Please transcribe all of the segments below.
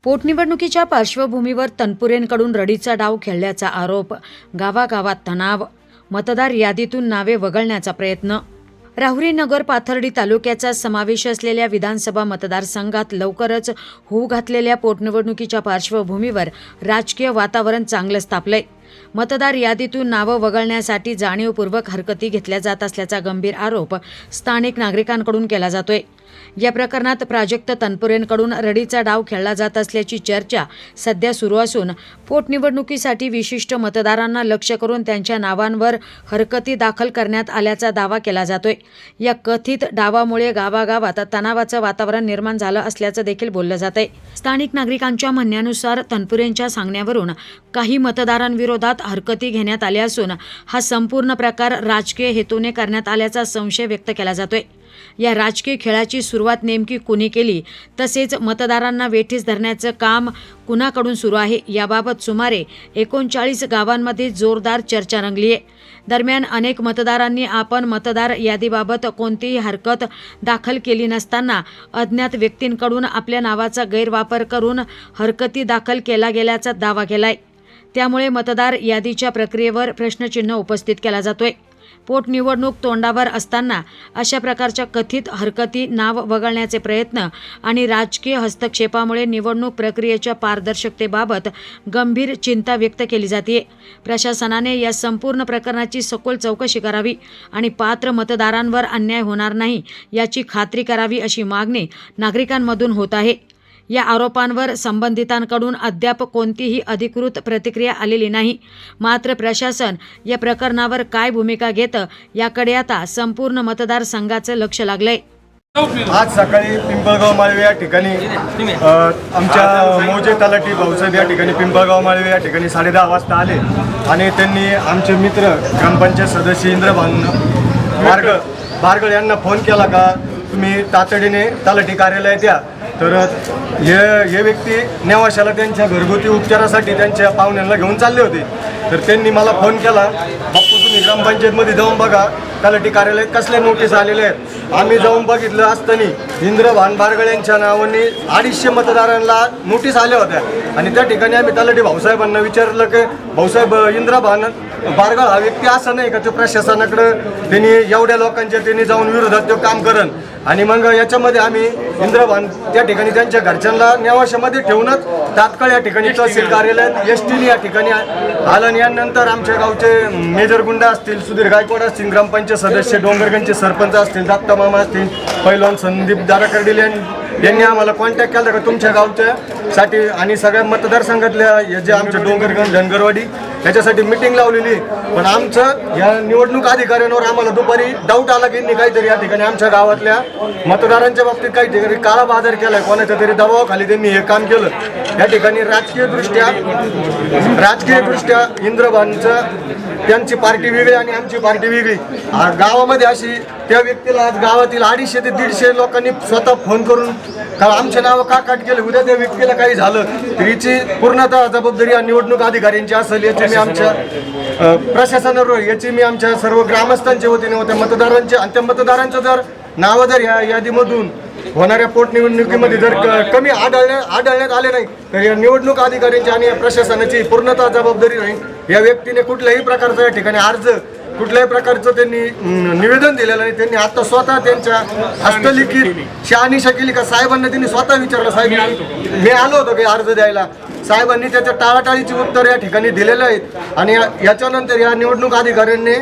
पोटनिवडणुकीच्या पार्श्वभूमीवर तनपुरेंकडून रडीचा डाव खेळल्याचा आरोप, गावागावात तणाव, मतदार यादीतून नावे वगळण्याचा प्रयत्न. राहुरी नगर पाथर्डी तालुक्याचा समावेश असलेल्या विधानसभा मतदारसंघात लवकरच होऊ घातलेल्या पोटनिवडणुकीच्या पार्श्वभूमीवर राजकीय वातावरण चांगलंच तापलंय. मतदार यादीतून नावं वगळण्यासाठी जाणीवपूर्वक हरकती घेतल्या जात असल्याचा गंभीर आरोप स्थानिक नागरिकांकडून केला जातोय. या प्रकरणात प्राजक्त तनपुरेंकडून रडीचा डाव खेळला जात असल्याची चर्चा सध्या सुरू असून पोटनिवडणुकीसाठी विशिष्ट मतदारांना लक्ष्य करून त्यांच्या नावांवर हरकती दाखल करण्यात आल्याचा दावा केला जातोय. या कथित डावामुळे गावागावात तणावाचं वातावरण निर्माण झालं असल्याचं देखील बोललं जातंय. स्थानिक नागरिकांच्या म्हणण्यानुसार तनपुरेंच्या सांगण्यावरून काही मतदारांविरोधात हरकती घेण्यात आल्या असून हा संपूर्ण प्रकार राजकीय हेतूने करण्यात आल्याचा संशय व्यक्त केला जातोय. या राजकीय खेळाची सुरुवात नेमकी कुणी केली, तसेच मतदारांना वेठीस धरण्याचं काम कुणाकडून सुरू आहे, याबाबत सुमारे 39 गावांमध्ये जोरदार चर्चा रंगली आहे. दरम्यान अनेक मतदारांनी आपण मतदार यादीबाबत कोणतीही हरकत दाखल केली नसताना अज्ञात व्यक्तींकडून आपल्या नावाचा गैरवापर करून हरकती दाखल केला गेल्याचा दावा केलाय. त्यामुळे मतदार यादीच्या प्रक्रियेवर प्रश्नचिन्ह उपस्थित केला जातोय. पोटनिवडणूक तोंडावर असताना अशा प्रकारच्या कथित हरकती, नाव वगळण्याचे प्रयत्न आणि राजकीय हस्तक्षेपामुळे निवडणूक प्रक्रियेच्या पारदर्शकतेबाबत गंभीर चिंता व्यक्त केली जाते. प्रशासनाने या संपूर्ण प्रकरणाची सखोल चौकशी करावी आणि पात्र मतदारांवर अन्याय होणार नाही याची खात्री करावी, अशी मागणी नागरिकांमधून होत आहे. या आरोपांवर संबंधितांकडून अद्याप कोणतीही अधिकृत प्रतिक्रिया आलेली नाही. मात्र प्रशासन या प्रकरणावर काय भूमिका घेतं याकडे आता संपूर्ण मतदारसंघाचं लक्ष लागलंय. आज सकाळी पिंपळगाव माळवे या ठिकाणी आमच्या मौजे तलाठी भाऊसाहेब या ठिकाणी पिंपळगाव माळवे या ठिकाणी 10:30 वाजता आले आणि त्यांनी आमचे मित्र ग्रामपंचायत सदस्य इंद्रभान बारगळ यांना फोन केला का तुम्ही तातडीने तलाठी कार्यालयात या. तर हे व्यक्ती नेवाशाला त्यांच्या घरगुती उपचारासाठी त्यांच्या पाहुण्यांना घेऊन चालले होते. तर त्यांनी मला फोन केला, बाप्पू तुम्ही ग्रामपंचायतमध्ये जाऊन बघा तलाठी कार्यालयात कसल्या नोटीस आलेल्या आहेत. आम्ही जाऊन बघितलं असताना इंद्रभान बारगळ यांच्या नावाने 250 मतदारांना नोटीस आल्या होत्या आणि त्या ठिकाणी आम्ही तलाठी भाऊसाहेबांना विचारलं की भाऊसाहेब, इंद्रभान बारगळ हा व्यक्ती असं नाही का तो प्रशासनाकडे त्यांनी एवढ्या लोकांच्या त्यांनी जाऊन विरोधात तो काम करण. आणि मग याच्यामध्ये आम्ही इंद्रभान त्या ठिकाणी त्यांच्या घरच्यांना नेवाशामध्ये ठेवूनच तात्काळ या ठिकाणी तहसील कार्यालयात एसटीने या ठिकाणी आलं. आणि यानंतर आमच्या गावचे मेजर गुंडा असतील, सुधीर गायकवाड असतील, ग्रामपंचायत सदस्य, डोंगरगंजचे सरपंच असतील, दत्ता मामा असतील, पैलवान संदीप दादा कर्डिले यांनी आम्हाला कॉन्टॅक्ट केला का तुमच्या गावच्यासाठी आणि सगळ्या मतदारसंघातल्या जे आमच्या डोंगरगंज धनगरवाडी याच्यासाठी मिटिंग लावलेली. पण आमचं या निवडणूक अधिकाऱ्यांवर आम्हाला दुपारी डाऊट आला की काहीतरी या ठिकाणी आमच्या गावातल्या मतदारांच्या बाबतीत काहीतरी काळा बाजार केलाय, कोणाच्या तरी दबावाखाली त्यांनी हे काम केलं. या ठिकाणी राजकीयदृष्ट्या इंद्रभानचं त्यांची पार्टी वेगळी आणि आमची पार्टी वेगळी. गावामध्ये अशी त्या व्यक्तीला आज गावातील 250 ते 150 लोकांनी स्वतः फोन करून का आमचे नावं का काट केले, उद्या त्या व्यक्तीला काही झालं तर हिची पूर्णतः जबाबदारी या निवडणूक अधिकाऱ्यांची असेल याची मी आमच्या प्रशासनावर याची मी आमच्या सर्व ग्रामस्थांच्या वतीने होत्या मतदारांचे आणि त्या मतदारांचं जर नावं जर या यादीमधून होणाऱ्या पोटनिवडणुकीमध्ये जर कमी आढळण्यात आले नाही तर या निवडणूक अधिकाऱ्यांची आणि या प्रशासनाची पूर्णतः जबाबदारी राहील. या व्यक्तीने कुठल्याही प्रकारचा या ठिकाणी कुठल्याही प्रकारचं त्यांनी निवेदन दिलेलं नाही. त्यांनी आता स्वतः त्यांच्या हस्तलिखित शहानिशा केली का साहेबांना त्यांनी स्वतः विचारलं, साहेब मी आलो होतो काही अर्ज द्यायला. साहेबांनी त्याच्या टाळाटाळीची उत्तर या ठिकाणी दिलेले आहेत. आणि याच्यानंतर या निवडणूक अधिकाऱ्यांनी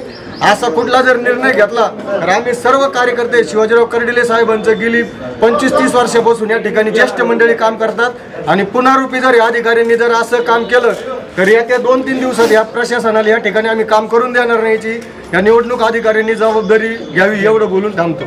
असा कुठला जर निर्णय घेतला तर आम्ही सर्व कार्यकर्ते शिवाजीराव कर्डिले साहेबांचं गेली 25-30 वर्षापासून या ठिकाणी ज्येष्ठ मंडळी काम करतात आणि पुनरुपी जर या अधिकाऱ्यांनी जर असं काम केलं तर येत्या 2-3 दिवसात या प्रशासनाला या ठिकाणी आम्ही काम करून देणार नाहीची या निवडणूक अधिकाऱ्यांनी जबाबदारी घ्यावी, एवढं बोलून थांबतो.